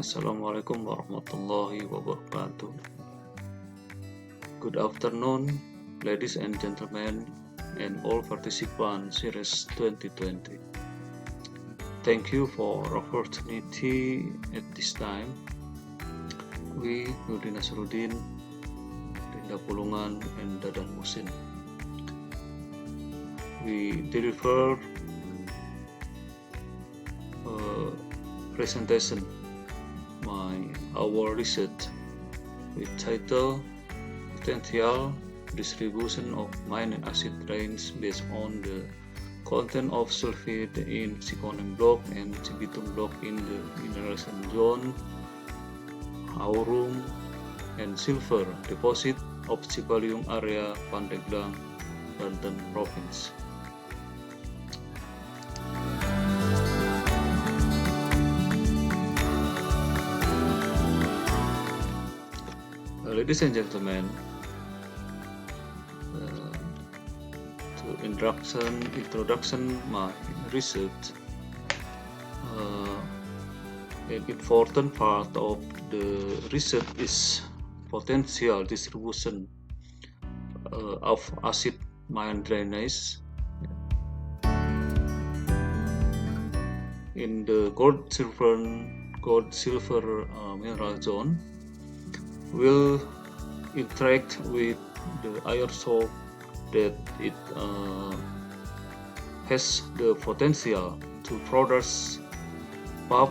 Assalamualaikum warahmatullahi wabarakatuh. Good afternoon, ladies and gentlemen, and all participants Series 2020. Thank you for opportunity at this time. We, Nasrudin, Pulungan and Dadan Mukhsin. We deliver a presentation our research with title Potential Distribution of Mineral Acid Rains based on the content of sulfide in Cikoneng block and Cibitung block in the mineralization zone, aurum and silver deposit of Cibitung area, Pandeglang, Banten province. Ladies and gentlemen, to introduction my research, an important part of the research is potential distribution of acid mine drainage in the gold silver mineral zone will interact with the iron salt that it has the potential to produce pulp,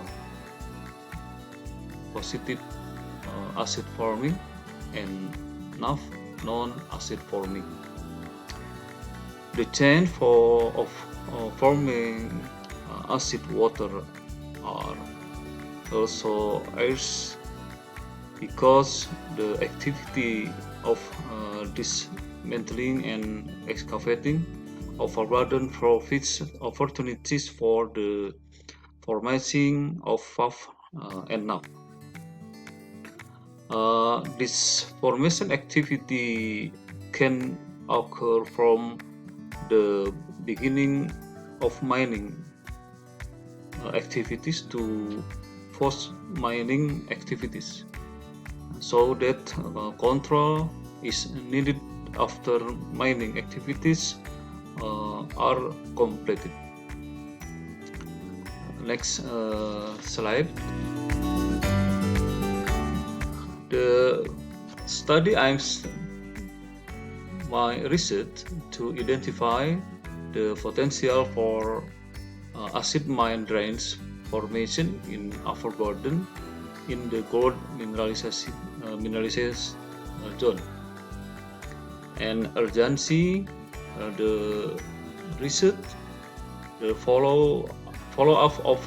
positive acid forming, and NAF, non-acid forming. The chain of forming acid water are also airs because the activity of dismantling and excavating overburden provides opportunities for the formation of FAF and NAF. This formation activity can occur from the beginning of mining activities to post-mining activities, so that control is needed after mining activities are completed. Next slide. The study aims my research to identify the potential for acid mine drains formation in overburden in the gold mineralization zone, and urgency the research, the follow-up of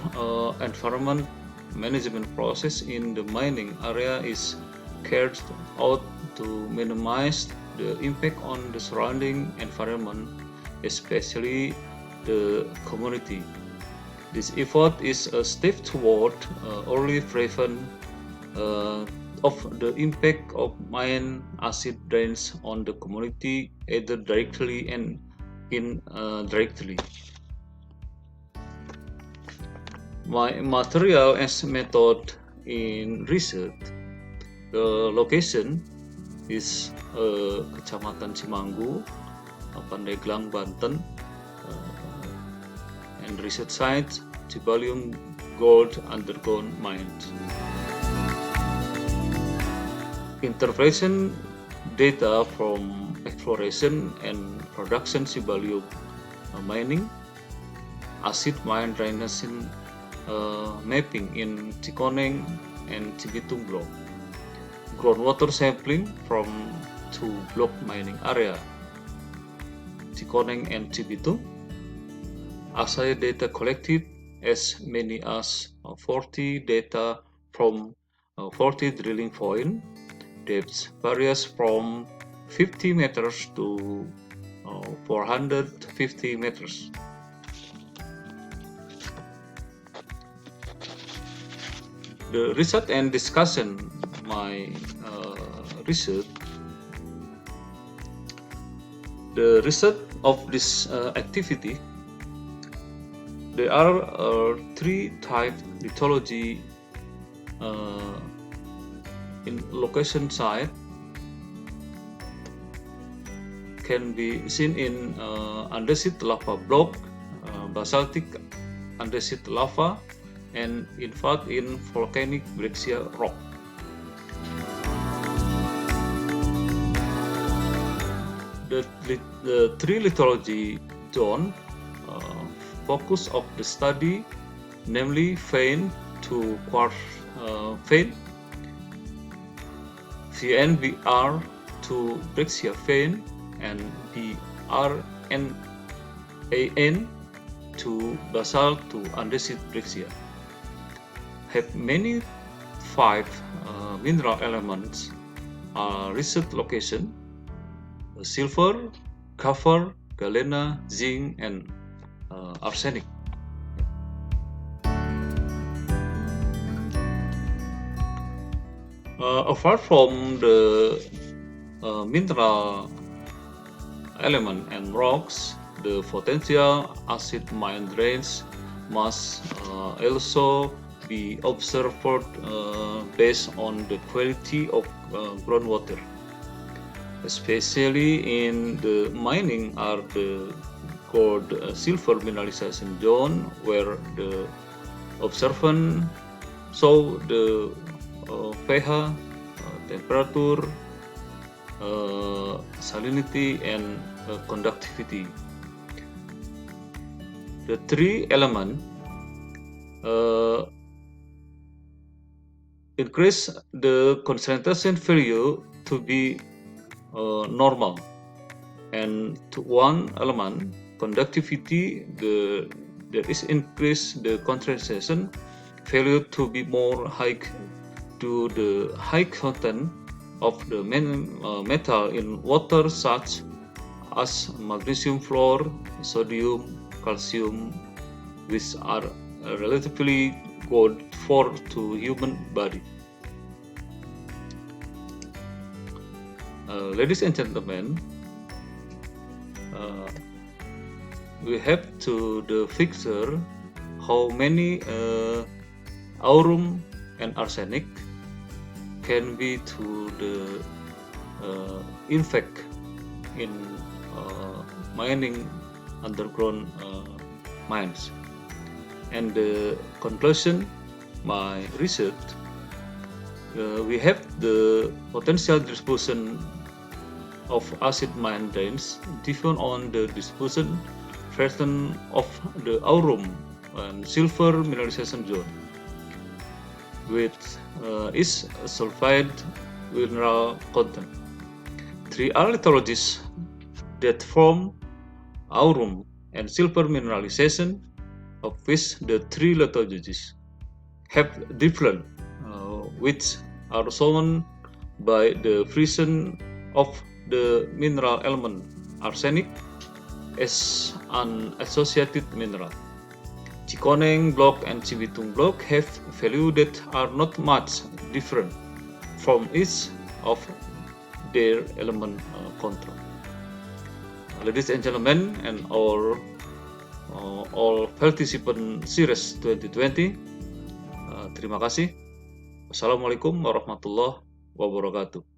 environment management process in the mining area is carried out to minimize the impact on the surrounding environment, especially the community. This effort is a step toward early prevention of the impact of mine acid drains on the community, either directly and indirectly. My material as method in research, the location is Kecamatan Cimanggu, Pandeglang, Banten, and research site Cibitung gold underground mines. Interpretation data from exploration and production Cibitung mining, acid mine drainage mapping in Cikoneng and Cibitung block, groundwater sampling from two block mining area, Cikoneng and Cibitung, assay data collected as many as 40 data from 40 drilling point, depths varies from 50 meters to 450 meters. The research and discussion my research. The result of this activity, there are three types lithology in location site can be seen in andesite lava block, basaltic andesite lava, and in fact in volcanic breccia rock. The three lithology zone focus of the study, namely vein to quartz vein, VNBR to breccia vein, and BRNAN to basalt to andesite breccia, have many 5 mineral elements research location: silver, copper, galena, zinc, and arsenic. Apart from the mineral element and rocks, the potential acid mine drains must also be observed based on the quality of groundwater, especially in the mining are the called silver mineralization zone, where the observation show the pH, temperature, salinity, and conductivity. The 3 elements increase the concentration value to be normal, and to 1 element conductivity, there is increase the concentration value to be more high to the high content of the metal in water, such as magnesium fluoride, sodium, calcium, which are relatively good for to human body. Ladies and gentlemen, we have to the picture how many aurum and arsenic can be to the effect in mining underground mines. And the conclusion, my research, we have the potential distribution of acid mine drains different on the distribution pattern of the aurum and silver mineralization zone, with its sulfide mineral content. 3 lithologies that form aurum and silver mineralization, of which the 3 lithologies have different, which are shown by the presence of the mineral element arsenic as an associated mineral. Cikoneng block and Cibitung block have values that are not much different from each of their element control. Ladies and gentlemen, and all participants series 2020, terima kasih. Wassalamualaikum warahmatullahi wabarakatuh.